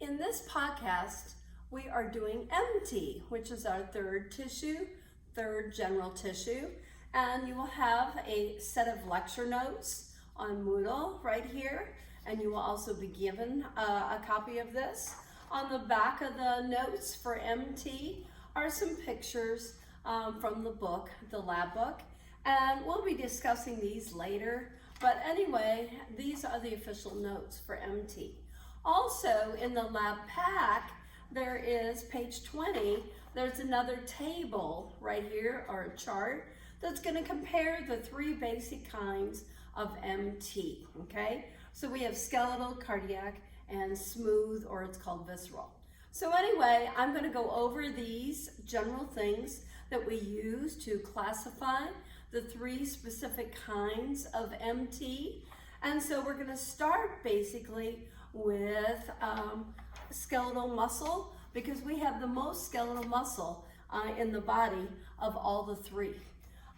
In this podcast, we are doing MT, which is our third general tissue, and you will have a set of lecture notes on Moodle right here, and you will also be given a copy of this. On the back of the notes for MT are some pictures from the book, the lab book, and we'll be discussing these later, but anyway, these are the official notes for MT. Also, in the lab pack, there is page 20. There's another table right here, or a chart, that's going to compare the three basic kinds of MT, okay? So we have skeletal, cardiac, and smooth, or it's called visceral. So anyway, I'm going to go over these general things that we use to classify the three specific kinds of MT. And so we're going to start basically with skeletal muscle, because we have the most skeletal muscle in the body of all the three.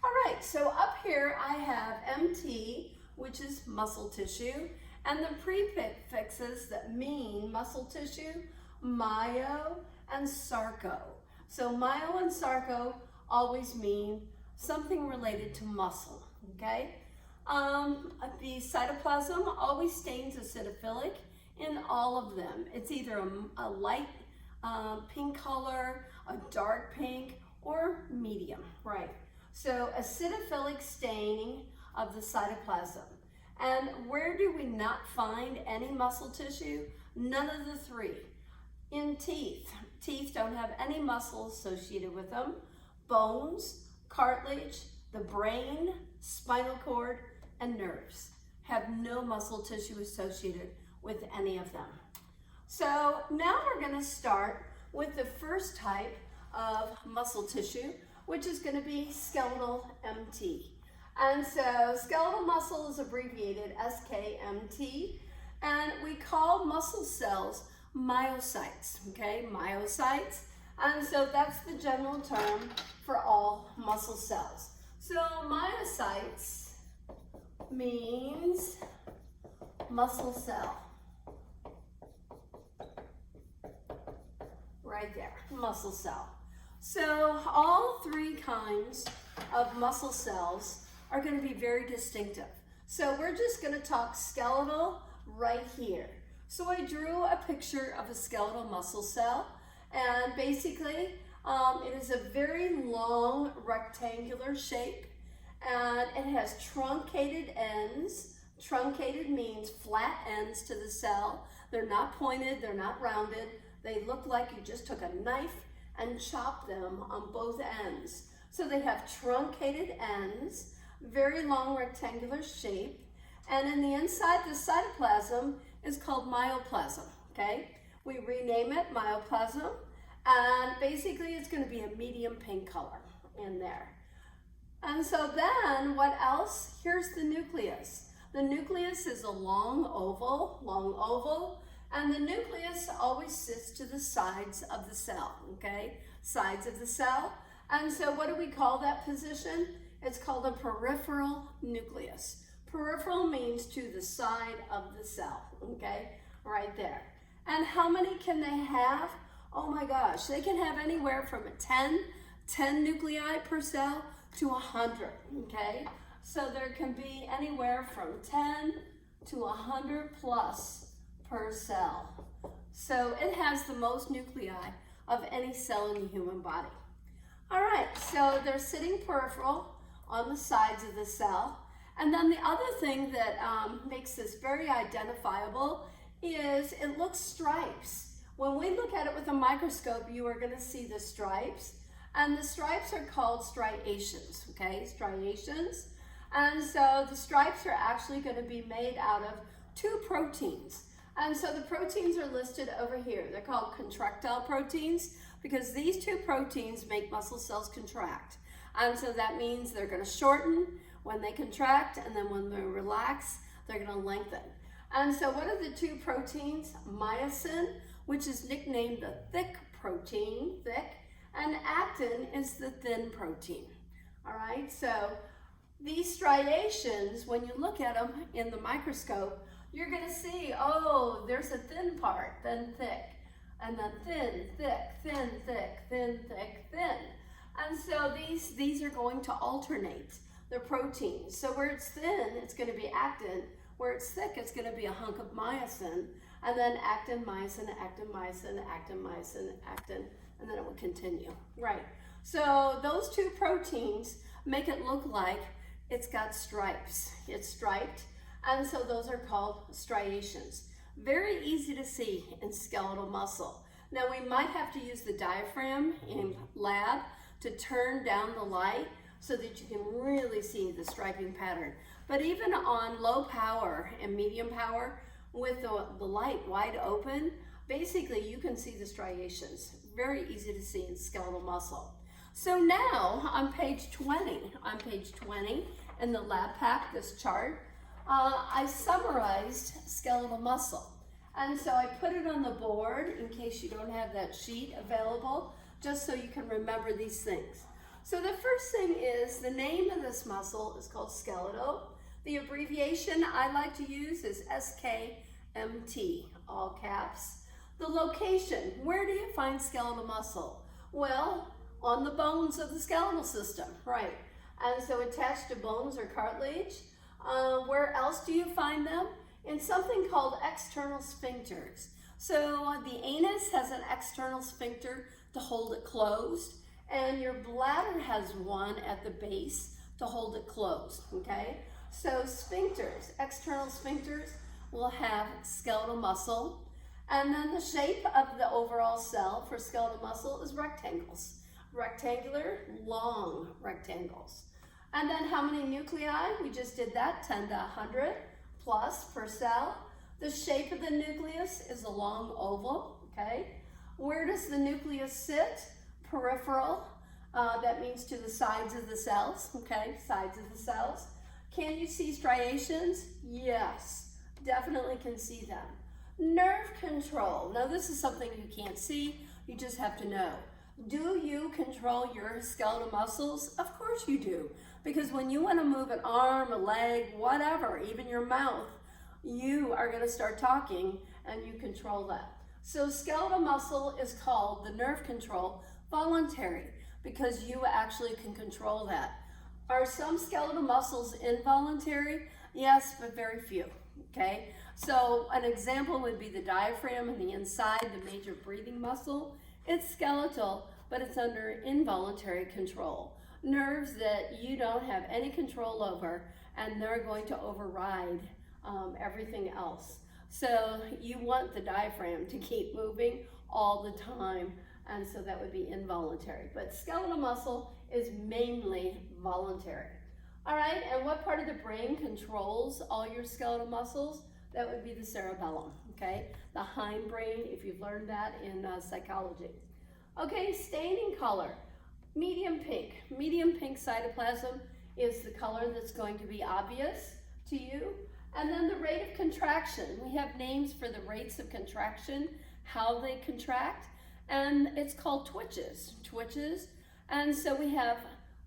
All right, so up here I have MT, which is muscle tissue, and the prefixes that mean muscle tissue, myo and sarco. So myo and sarco always mean something related to muscle, okay? The cytoplasm always stains acidophilic in all of them. It's either a light pink color, a dark pink, or medium, right? So acidophilic staining of the cytoplasm. And where do we not find any muscle tissue? None of the three. In teeth. Teeth don't have any muscle associated with them. Bones, cartilage, the brain, spinal cord, and nerves have no muscle tissue associated with any of them. So now we're going to start with the first type of muscle tissue, which is going to be skeletal MT. And so skeletal muscle is abbreviated SKMT, and we call muscle cells myocytes, okay, myocytes. And so that's the general term for all muscle cells. So myocytes means muscle cell. Right there, muscle cell. So all three kinds of muscle cells are going to be very distinctive. So we're just going to talk skeletal right here. So I drew a picture of a skeletal muscle cell, and basically it is a very long rectangular shape, and it has truncated ends. Truncated means flat ends to the cell. They're not pointed, they're not rounded. They look like you just took a knife and chopped them on both ends. So they have truncated ends, very long rectangular shape, and in the inside, the cytoplasm is called myoplasm, okay? We rename it myoplasm, and basically it's going to be a medium pink color in there. And so then what else? Here's the nucleus. The nucleus is a long oval, and the nucleus always sits to the sides of the cell, okay? Sides of the cell. And so what do we call that position? It's called a peripheral nucleus. Peripheral means to the side of the cell, okay? Right there. And how many can they have? Oh my gosh, they can have anywhere from 10 nuclei per cell to 100, okay? So there can be anywhere from 10 to 100 plus per cell. So it has the most nuclei of any cell in the human body. All right, so they're sitting peripheral on the sides of the cell. And then the other thing that makes this very identifiable is it looks stripes. When we look at it with a microscope, you are going to see the stripes. And the stripes are called striations, okay? Striations. And so the stripes are actually going to be made out of two proteins. And so the proteins are listed over here. They're called contractile proteins because these two proteins make muscle cells contract. And so that means they're going to shorten when they contract, and then when they relax, they're going to lengthen. And so what are the two proteins? Myosin, which is nicknamed the thick protein, and actin is the thin protein. All right, so these striations, when you look at them in the microscope, you're gonna see, oh, there's a thin part, then thick, and then thin, thick, thin, thick, thin, thick, thin. And so these are going to alternate the proteins. So where it's thin, it's gonna be actin. Where it's thick, it's gonna be a hunk of myosin, and then actin, myosin, actin, myosin, actin, myosin, actin, and then it will continue. Right, so those two proteins make it look like it's got stripes. It's striped, and so those are called striations. Very easy to see in skeletal muscle. Now we might have to use the diaphragm in lab to turn down the light so that you can really see the striping pattern. But even on low power and medium power, with the light wide open, basically you can see the striations. Very easy to see in skeletal muscle. So now on page 20 in the lab pack, this chart, I summarized skeletal muscle. And so I put it on the board in case you don't have that sheet available, just so you can remember these things. So the first thing is the name of this muscle is called skeletal. The abbreviation I like to use is SKMT, all caps. The location, where do you find skeletal muscle? Well, on the bones of the skeletal system, right? And so attached to bones or cartilage. Where else do you find them? In something called external sphincters. So the anus has an external sphincter to hold it closed, and your bladder has one at the base to hold it closed, okay? So sphincters, external sphincters, will have skeletal muscle, and then the shape of the overall cell for skeletal muscle is rectangles. Rectangular, long rectangles. And then how many nuclei? We just did that, 10 to 100 plus per cell. The shape of the nucleus is a long oval, okay? Where does the nucleus sit? Peripheral, that means to the sides of the cells, okay? Sides of the cells. Can you see striations? Yes, definitely can see them. Nerve control. Now this is something you can't see, you just have to know. Do you control your skeletal muscles? Of course you do, because when you want to move an arm, a leg, whatever, even your mouth, you are going to start talking and you control that. So skeletal muscle is called the nerve control voluntary, because you actually can control that. Are some skeletal muscles involuntary? Yes, but very few, okay? So an example would be the diaphragm and the inside, the major breathing muscle. It's skeletal, but it's under involuntary control. Nerves that you don't have any control over, and they're going to override everything else. So you want the diaphragm to keep moving all the time, and so that would be involuntary. But skeletal muscle is mainly voluntary. All right, and what part of the brain controls all your skeletal muscles? That would be the cerebellum, okay? The hindbrain, if you've learned that in psychology. Okay, staining color, medium pink. Medium pink cytoplasm is the color that's going to be obvious to you. And then the rate of contraction. We have names for the rates of contraction, how they contract, and it's called twitches. And so we have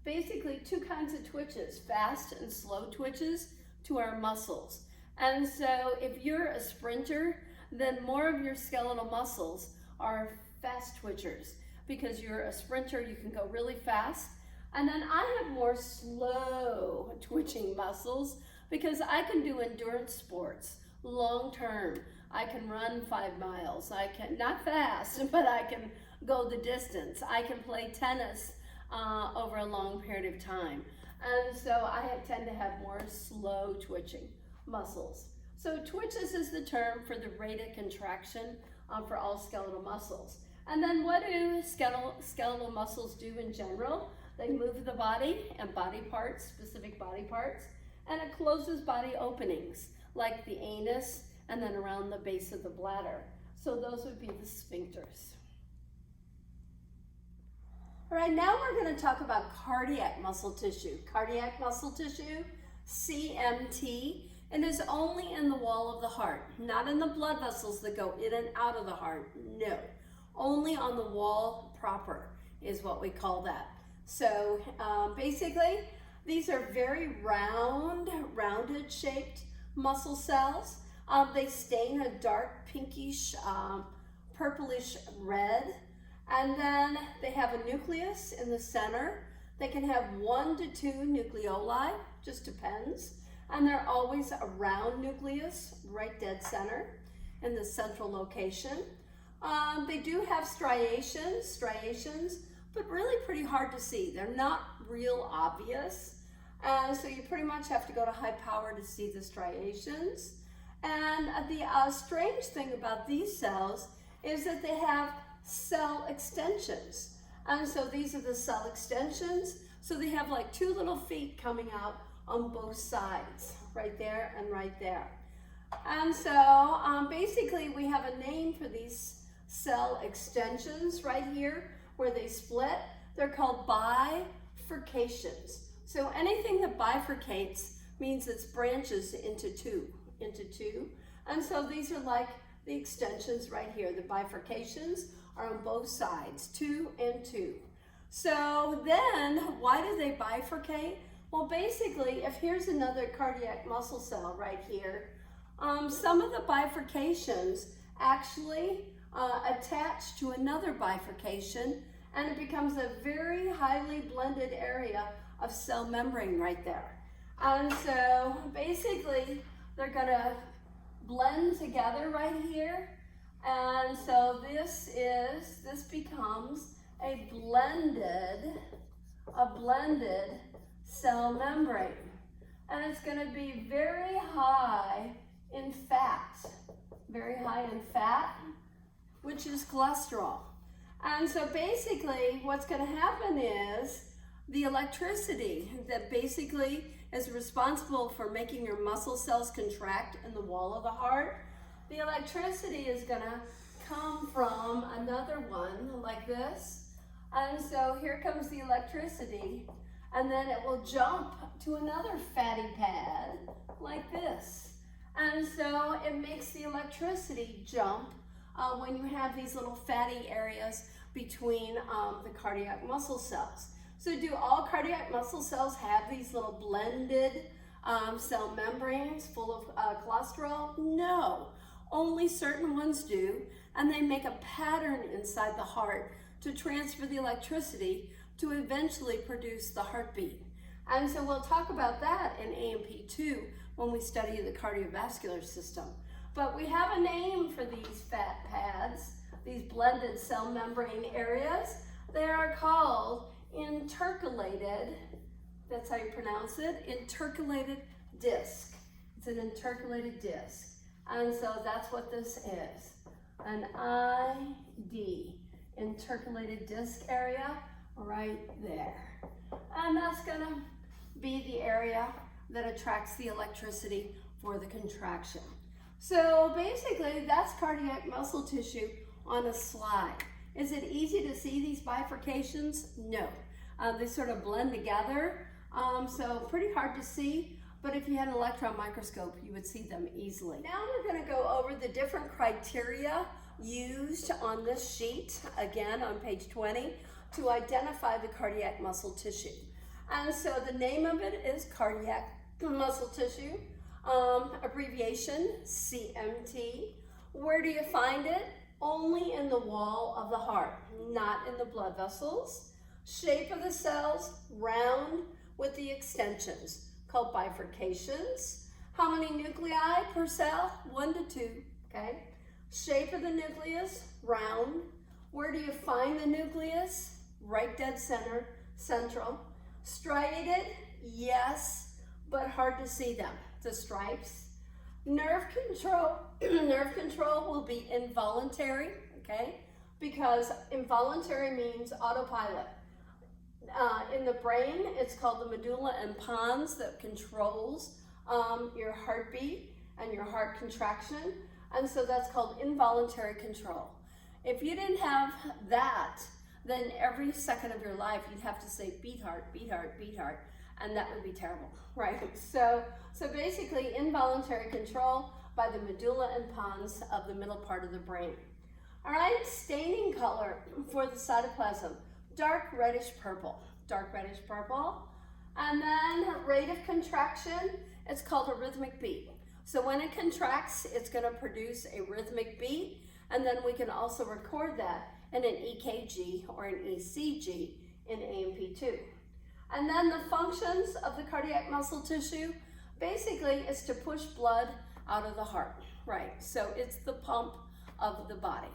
basically two kinds of twitches, fast and slow twitches to our muscles. And so if you're a sprinter, then more of your skeletal muscles are fast twitchers. Because you're a sprinter, you can go really fast. And then I have more slow twitching muscles because I can do endurance sports, long term. I can run 5 miles. I can, not fast, but I can go the distance. I can play tennis over a long period of time. And so I tend to have more slow twitching muscles. So twitches is the term for the rate of contraction for all skeletal muscles. And then what do skeletal muscles do in general? They move the body and body parts, specific body parts, and it closes body openings like the anus and then around the base of the bladder. So those would be the sphincters. All right, now we're going to talk about cardiac muscle tissue. Cardiac muscle tissue, CMT, and is only in the wall of the heart, not in the blood vessels that go in and out of the heart, no. Only on the wall proper is what we call that. So basically, these are very rounded shaped muscle cells. They stain a dark pinkish, purplish red. And then they have a nucleus in the center. They can have 1 to 2 nucleoli, just depends. And they're always a round nucleus, right dead center in the central location. They do have striations, but really pretty hard to see. They're not real obvious. So you pretty much have to go to high power to see the striations. And the strange thing about these cells is that they have cell extensions. And so these are the cell extensions. So they have like 2 little feet coming out on both sides, right there and right there. And so basically we have a name for these cell extensions right here where they split. They're called bifurcations. So anything that bifurcates means it's branches into two. And so these are like the extensions right here. The bifurcations are on both sides, 2 and 2. So then why do they bifurcate? Well, basically, if here's another cardiac muscle cell right here, some of the bifurcations actually attach to another bifurcation, and it becomes a very highly blended area of cell membrane right there. And so basically, they're gonna blend together right here. And so this becomes a blended cell membrane. And it's going to be very high in fat, which is cholesterol. And so basically what's going to happen is the electricity that basically is responsible for making your muscle cells contract in the wall of the heart, the electricity is going to come from another one like this. And so here comes the electricity, and then it will jump to another fatty pad like this. And so it makes the electricity jump when you have these little fatty areas between the cardiac muscle cells. So do all cardiac muscle cells have these little blended cell membranes full of cholesterol? No, only certain ones do, and they make a pattern inside the heart to transfer the electricity to eventually produce the heartbeat. And so we'll talk about that in AMP2 when we study the cardiovascular system. But we have a name for these fat pads, these blended cell membrane areas. They are called intercalated, that's how you pronounce it, intercalated disc. It's an intercalated disc. And so that's what this is, an ID, intercalated disc area right there. And that's gonna be the area that attracts the electricity for the contraction. So basically that's cardiac muscle tissue on a slide. Is it easy to see these bifurcations? No. They sort of blend together, so pretty hard to see, but if you had an electron microscope, you would see them easily. Now we're going to go over the different criteria used on this sheet, again on page 20, to identify the cardiac muscle tissue. And so the name of it is cardiac muscle tissue, abbreviation CMT. Where do you find it? Only in the wall of the heart, not in the blood vessels. Shape of the cells, round with the extensions, called bifurcations. How many nuclei per cell? 1 to 2, okay? Shape of the nucleus, round. Where do you find the nucleus? Right dead center, central. Striated, yes, but hard to see them, the stripes. Nerve control will be involuntary, okay? Because involuntary means autopilot. In the brain, it's called the medulla and pons that controls your heartbeat and your heart contraction. And so that's called involuntary control. If you didn't have that, then every second of your life, you'd have to say beat heart, beat heart, beat heart, and that would be terrible, right? So basically involuntary control by the medulla and pons of the middle part of the brain. All right, staining color for the cytoplasm, dark reddish purple. And then rate of contraction, it's called a rhythmic beat. So when it contracts, it's going to produce a rhythmic beat, and then we can also record that in an EKG or an ECG in AMP2. And then the functions of the cardiac muscle tissue basically is to push blood out of the heart, right? So it's the pump of the body.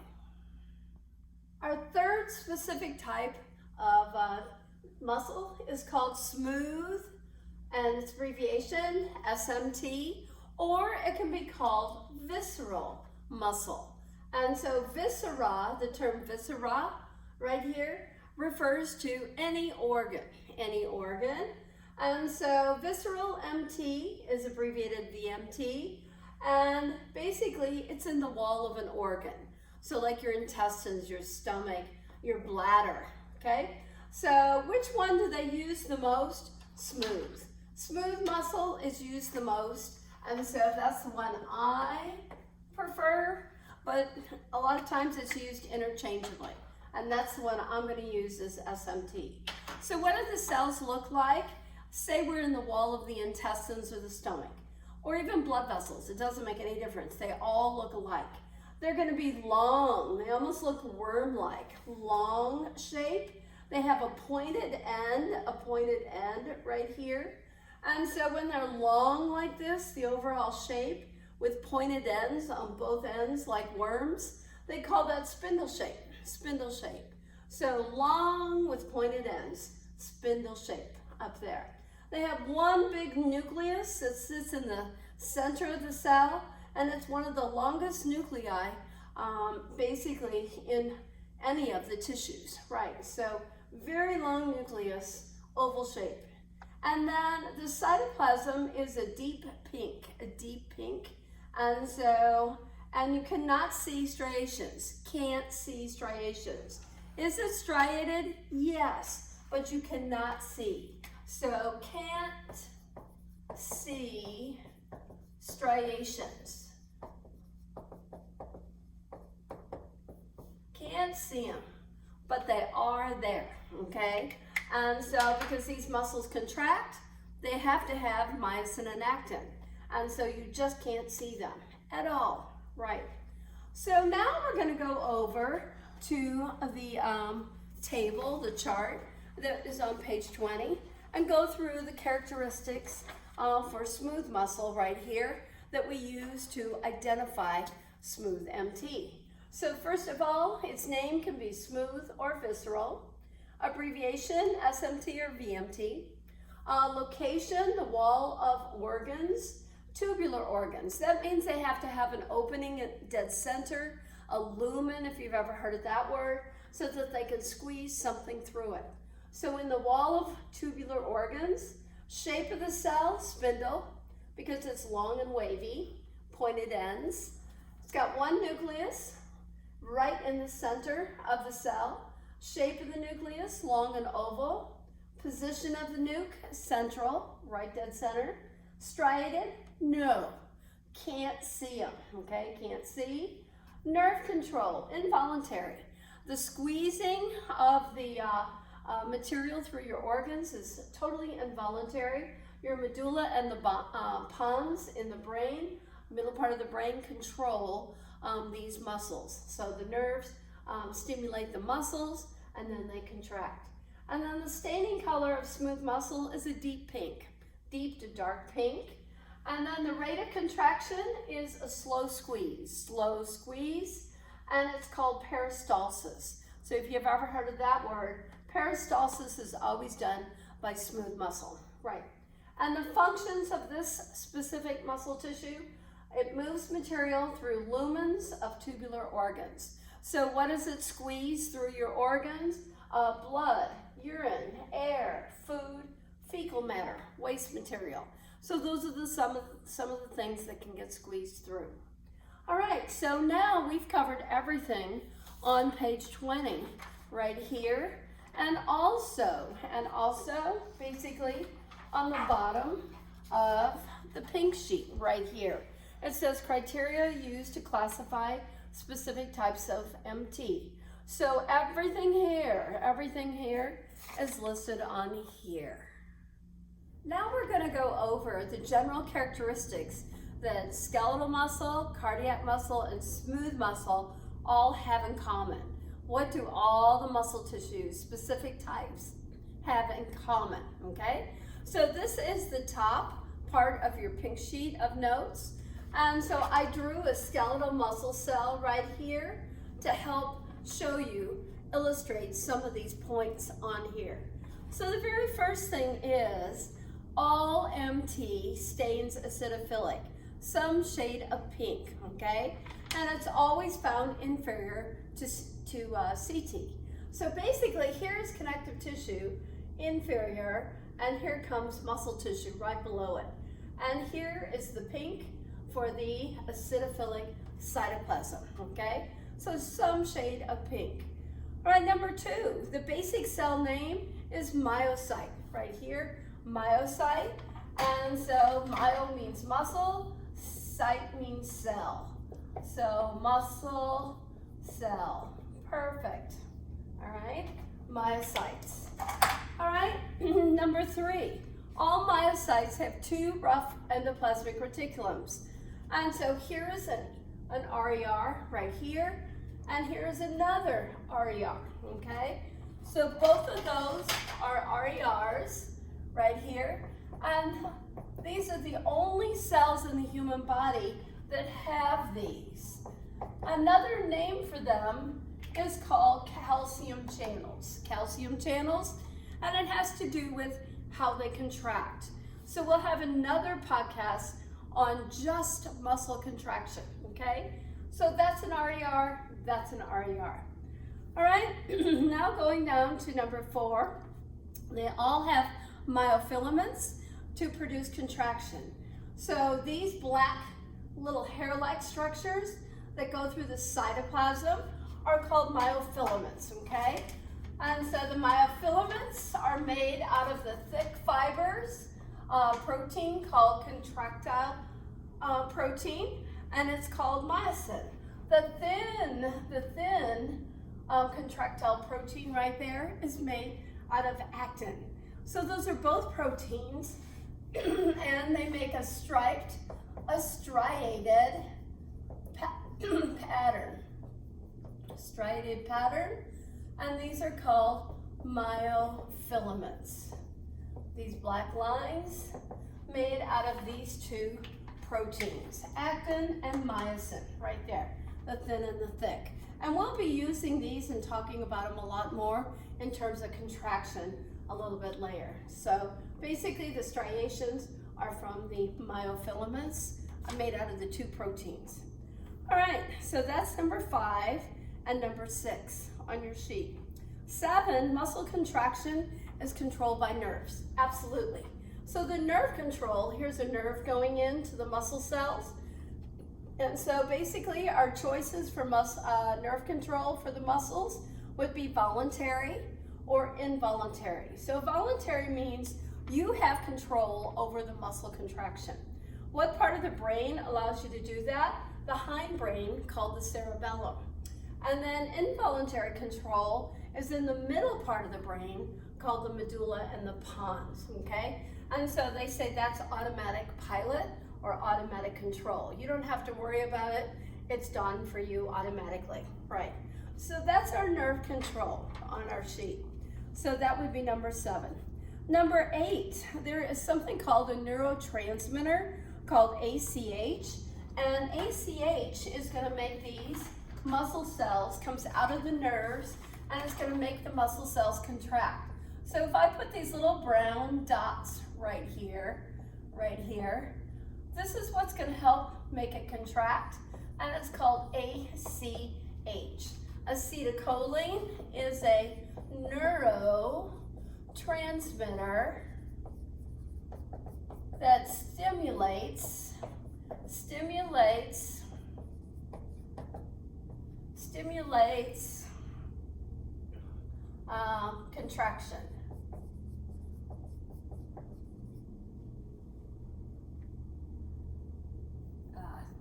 Our third specific type of muscle is called smooth, and its abbreviation SMT, or it can be called visceral muscle. And so viscera, the term viscera right here, refers to any organ. And so visceral MT is abbreviated VMT, and basically it's in the wall of an organ. So like your intestines, your stomach, your bladder, okay? So which one do they use the most? Smooth. Smooth muscle is used the most, and so that's the one I prefer, but a lot of times it's used interchangeably, and that's the one I'm going to use as SMT. So what do the cells look like? Say we're in the wall of the intestines or the stomach, or even blood vessels. It doesn't make any difference. They all look alike. They're going to be long. They almost look worm-like, long shape. They have a pointed end right here. And so when they're long like this, the overall shape with pointed ends on both ends like worms, they call that spindle shape, So long with pointed ends, spindle shape up there. They have one big nucleus that sits in the center of the cell, and it's one of the longest nuclei basically in any of the tissues, right? So very long nucleus, oval shape. And then the cytoplasm is a deep pink. And you cannot see striations, Is it striated? Yes, but you cannot see. So can't see striations. Can't see them, but they are there, okay? And so because these muscles contract, they have to have myosin and actin. And so you just can't see them at all, right? So now we're going to go over to the table, the chart that is on page 20, and go through the characteristics for smooth muscle right here that we use to identify smooth MT. So first of all, its name can be smooth or visceral. Abbreviation, SMT or VMT. Location, the wall of organs. Tubular organs. That means they have to have an opening at dead center, a lumen, if you've ever heard of that word, so that they can squeeze something through it. So in the wall of tubular organs, shape of the cell, spindle, because it's long and wavy, pointed ends. It's got one nucleus right in the center of the cell. Shape of the nucleus, long and oval. Position of the nuke, central, right dead center. Striated? No. Can't see them, okay? Can't see. Nerve control, involuntary. The squeezing of the material through your organs is totally involuntary. Your medulla and the pons in the brain, middle part of the brain, control these muscles. So the nerves stimulate the muscles, and then they contract. And then the staining color of smooth muscle is a deep pink, deep to dark pink. And then the rate of contraction is a slow squeeze, and it's called peristalsis. So if you've ever heard of that word, peristalsis is always done by smooth muscle, right? And the functions of this specific muscle tissue, it moves material through lumens of tubular organs. So what does it squeeze through your organs? Blood, urine, air, food, fecal matter, waste material. So those are some of the things that can get squeezed through. All right, so now we've covered everything on page 20 right here, and also basically on the bottom of the pink sheet right here. It says criteria used to classify specific types of MT. So everything here is listed on here. Now we're going to go over the general characteristics that skeletal muscle, cardiac muscle, and smooth muscle all have in common. What do all the muscle tissues, specific types, have in common, okay? So this is the top part of your pink sheet of notes. And so I drew a skeletal muscle cell right here to help show you, illustrate some of these points on here. So the very first thing is all MT stains acidophilic, some shade of pink, okay? And it's always found inferior to CT. So basically, here's connective tissue, inferior, and here comes muscle tissue right below it. And here is the pink for the acidophilic cytoplasm, okay? So some shade of pink. All right, number 2, the basic cell name is myocyte, right here, myocyte. And so myo means muscle, cyte means cell. So muscle, cell, perfect. All right, myocytes. All right, number 3, all myocytes have 2 rough endoplasmic reticulums. And so here is an RER right here, and here is another RER, okay? So both of those are RERs right here, and these are the only cells in the human body that have these. Another name for them is called calcium channels, and it has to do with how they contract. So we'll have another podcast on just muscle contraction, okay? So that's an RER, that's an RER. All right, now going down to number 4, they all have myofilaments to produce contraction. So these black little hair-like structures that go through the cytoplasm are called myofilaments, okay? And so the myofilaments are made out of the thick fibers, protein called contractile protein, and it's called myosin. The thin contractile protein right there is made out of actin. So those are both proteins, and they make a striated pattern, and these are called myofilaments. These black lines made out of these 2 proteins, actin and myosin, right there, the thin and the thick. And we'll be using these and talking about them a lot more in terms of contraction a little bit later. So basically the striations are from the myofilaments made out of the 2 proteins. All right, so that's number 5 and number 6 on your sheet. 7, muscle contraction is controlled by nerves, absolutely. So the nerve control, here's a nerve going into the muscle cells. And so basically our choices for nerve control for the muscles would be voluntary or involuntary. So voluntary means you have control over the muscle contraction. What part of the brain allows you to do that? The hindbrain, called the cerebellum. And then involuntary control is in the middle part of the brain, called the medulla and the pons, okay? And so they say that's automatic pilot or automatic control. You don't have to worry about it. It's done for you automatically, right? So that's our nerve control on our sheet. So that would be number 7. Number 8, there is something called a neurotransmitter called ACH, and ACH is going to make these muscle cells, comes out of the nerves, and it's going to make the muscle cells contract. So if I put these little brown dots right here, this is what's going to help make it contract, and it's called ACH. Acetylcholine is a neurotransmitter that stimulates contraction.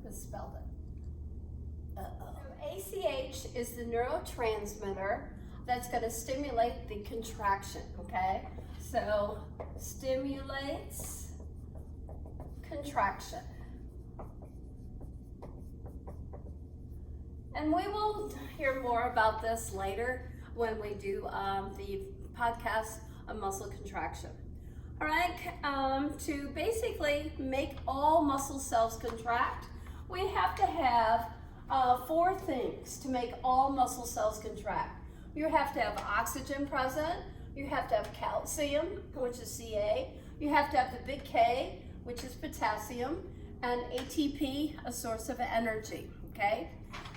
Misspelled it. So ACH is the neurotransmitter that's going to stimulate the contraction, okay? So stimulates contraction. And we will hear more about this later when we do the podcast on muscle contraction. All right, to basically make all muscle cells contract, we have to have 4 things to make all muscle cells contract. You have to have oxygen present, you have to have calcium, which is Ca, you have to have the big K, which is potassium, and ATP, a source of energy, okay?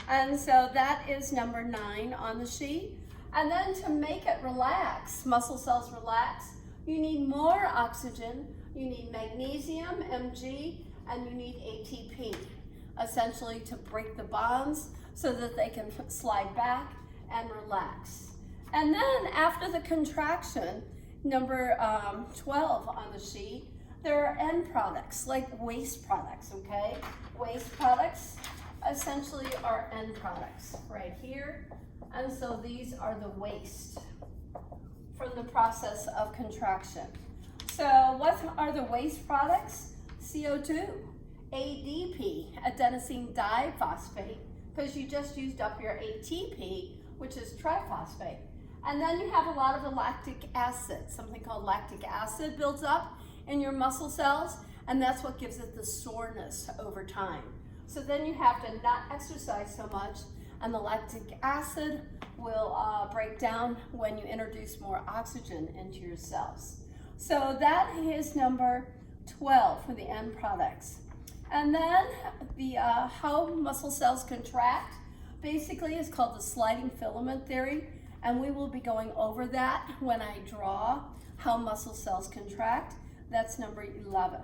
And so that is number 9 on the sheet. And then to make it relax, muscle cells relax, you need more oxygen, you need magnesium, Mg, and you need ATP, essentially to break the bonds so that they can slide back and relax. And then after the contraction, number 12 on the sheet, there are end products, like waste products, okay? Waste products essentially are end products right here. And so these are the waste from the process of contraction. So what are the waste products? CO2, ADP, adenosine diphosphate, because you just used up your ATP, which is triphosphate. And then you have a lot of lactic acid, something called lactic acid builds up in your muscle cells, and that's what gives it the soreness over time. So then you have to not exercise so much, and the lactic acid will break down when you introduce more oxygen into your cells. So that is number 12 for the end products. And then the how muscle cells contract basically is called the sliding filament theory, and we will be going over that when I draw how muscle cells contract. That's number 11.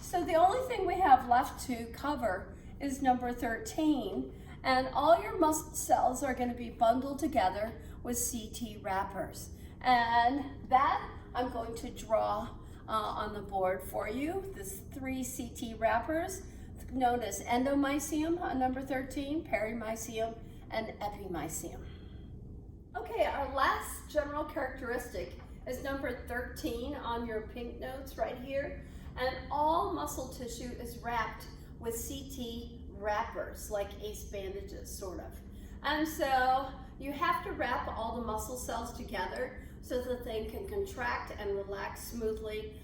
So the only thing we have left to cover is number 13, and all your muscle cells are going to be bundled together with CT wrappers. And that I'm going to draw on the board for you. There's 3 CT wrappers known as endomysium on number 13, perimysium, and epimysium. Okay, our last general characteristic is number 13 on your pink notes right here. And all muscle tissue is wrapped with CT wrappers, like ACE bandages, sort of. And so you have to wrap all the muscle cells together so that they can contract and relax smoothly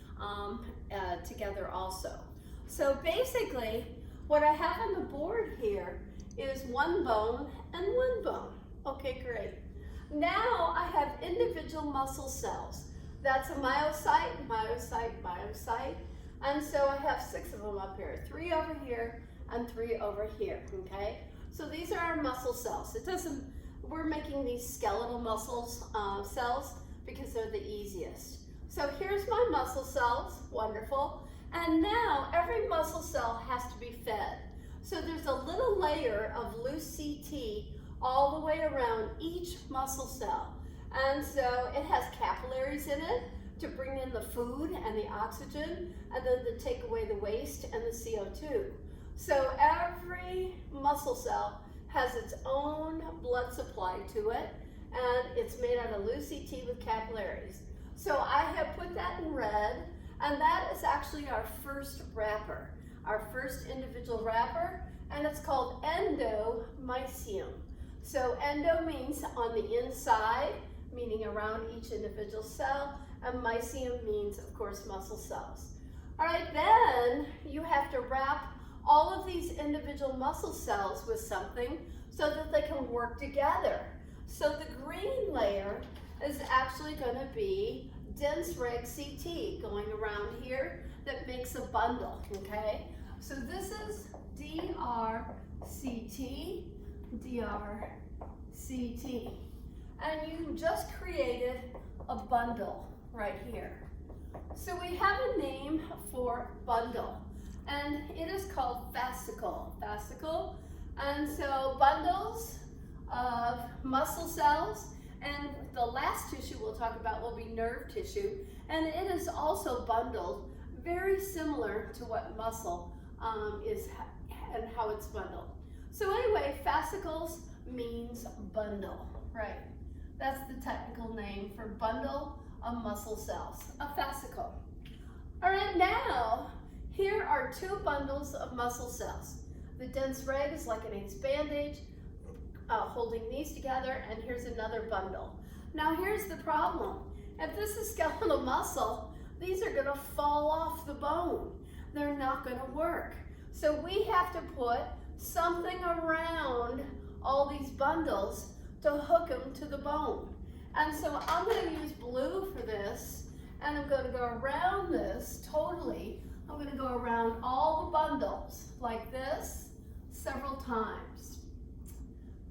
together also. So basically, what I have on the board here is 1 bone and 1 bone. Okay, great. Now I have individual muscle cells. That's a myocyte, myocyte, myocyte. And so I have 6 of them up here, 3 over here and 3 over here, okay? So these are our muscle cells. We're making these skeletal muscles cells because they're the easiest. So here's my muscle cells, wonderful. And now every muscle cell has to be fed. So there's a little layer of loose CT all the way around each muscle cell. And so it has capillaries in it to bring in the food and the oxygen, and then to take away the waste and the CO2. So every muscle cell has its own blood supply to it, and it's made out of loose CT with capillaries. So I have put that in red, and that is actually our first wrapper, our first individual wrapper, and it's called endomysium. So endo means on the inside, meaning around each individual cell, and mysium means, of course, muscle cells. All right, then you have to wrap all of these individual muscle cells with something so that they can work together. So the green layer is actually going to be dense reg CT going around here that makes a bundle, okay? So this is DRCT, DRCT. And you just created a bundle right here. So we have a name for bundle, and it is called fascicle. Fascicle. And so bundles of muscle cells, and the last tissue we'll talk about will be nerve tissue, and it is also bundled very similar to what muscle is and how it's bundled. So anyway, fascicles means bundle, right? That's the technical name for bundle of muscle cells, a fascicle. All right, now, here are 2 bundles of muscle cells. The dense reg is like an ACE bandage. holding these together, and here's another bundle. Now here's the problem. If this is skeletal muscle, these are gonna fall off the bone. They're not gonna work. So we have to put something around all these bundles to hook them to the bone. And so I'm gonna use blue for this, and I'm gonna go around this totally. I'm gonna go around all the bundles like this several times.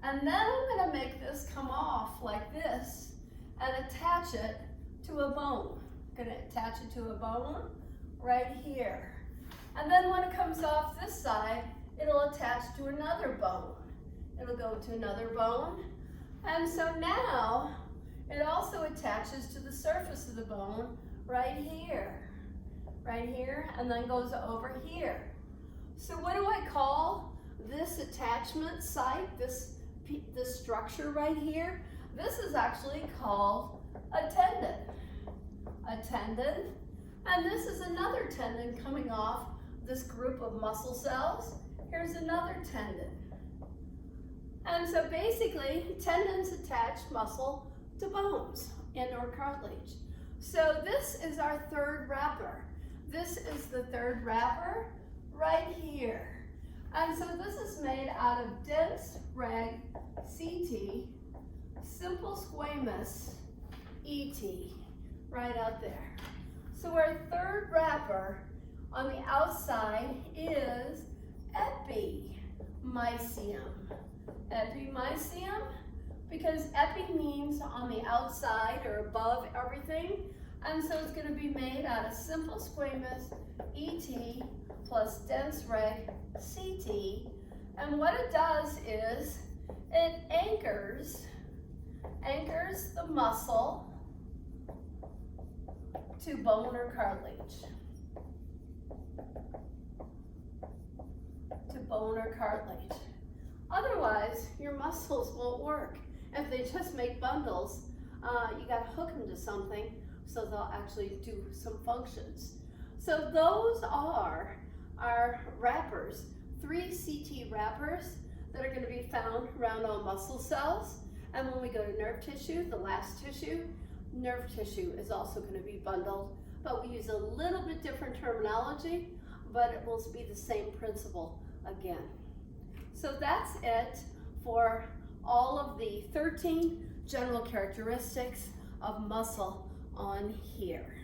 And then I'm gonna make this come off like this and attach it to a bone. I'm gonna attach it to a bone right here. And then when it comes off this side, it'll attach to another bone. It'll go to another bone. And so now it also attaches to the surface of the bone right here, and then goes over here. So what do I call this attachment site, this structure right here? This is actually called a tendon. A tendon, and this is another tendon coming off this group of muscle cells. Here's another tendon. And so basically, tendons attach muscle to bones and or cartilage. So this is our third wrapper. This is the third wrapper right here. And so this is made out of dense reg CT, simple squamous ET, right out there. So our third wrapper on the outside is epimysium. Epimysium, because epi means on the outside or above everything, and so it's going to be made out of simple squamous ET plus dense reg CT, and what it does is it anchors the muscle to bone or cartilage. To bone or cartilage. Otherwise, your muscles won't work. If they just make bundles, you got to hook them to something so they'll actually do some functions. So those are our wrappers, 3 CT wrappers that are going to be found around all muscle cells. And when we go to nerve tissue, the last tissue, nerve tissue is also going to be bundled, but we use a little bit different terminology, but it will be the same principle again. So that's it for all of the 13 general characteristics of muscle on here.